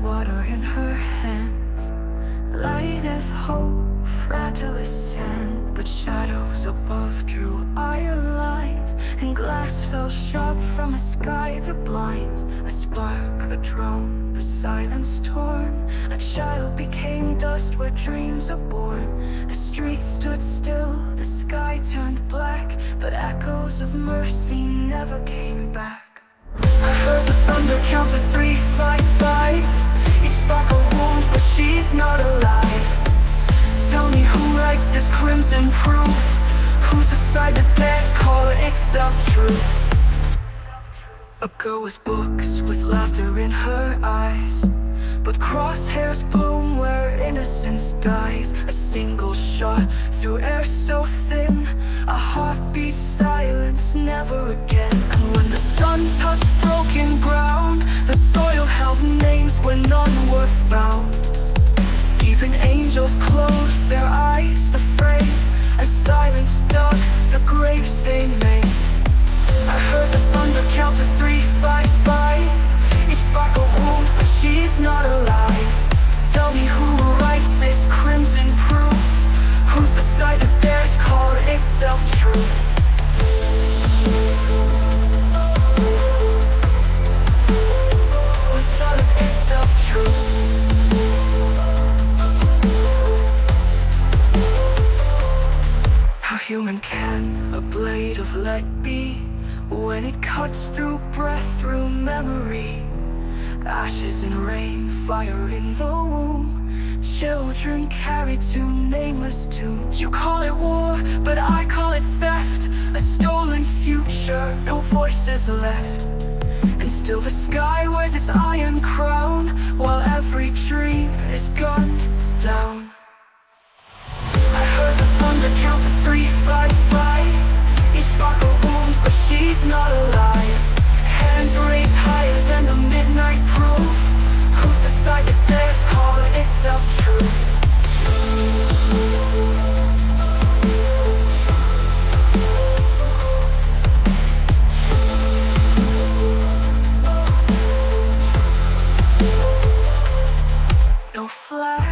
water in her hands. Light as hope, fragile as sand, but shadows above drew iron lines, and glass fell sharp from a sky that blinds. A spark, a drone, the silence torn. A child became dust where dreams are born. The streets stood still, the sky turned black, but echoes of mercy never came back. I heard the thunder count to 3, 5, 5. Each spark a wound, but she's not alive. Tell me who writes this crimson proof? Who's the side that dares call itself truth? A girl with books, with laughter in her eyes, but crosshairs bloom where innocence dies. A single shot through air so thin, a heartbeat silence, never again. And when the sun touched broken ground, the soil held names where none were found. Even angels closed their eyes, afraid, as silence dug the graves they made. I heard the thunder count to 3, 5, 5. Each spark a wound, but she's not alive. Tell me who writes this crimson proof? Who's the side that dares call itself truth? Who's calling itself truth? How human can a blade of lead be, when it cuts through breath, through memory? Ashes in rain, fire in the womb, children carried to nameless tombs. You call it war, but I call it theft. A stolen future, no voices left. And still the sky wears its iron crown, while every dream is gunned down. I heard the thunder count to 3, 5, 5. Each spark a wound, but she's not alive. Hands raised higher than the midnight proof. Who's the side that dares call itself truth? No flag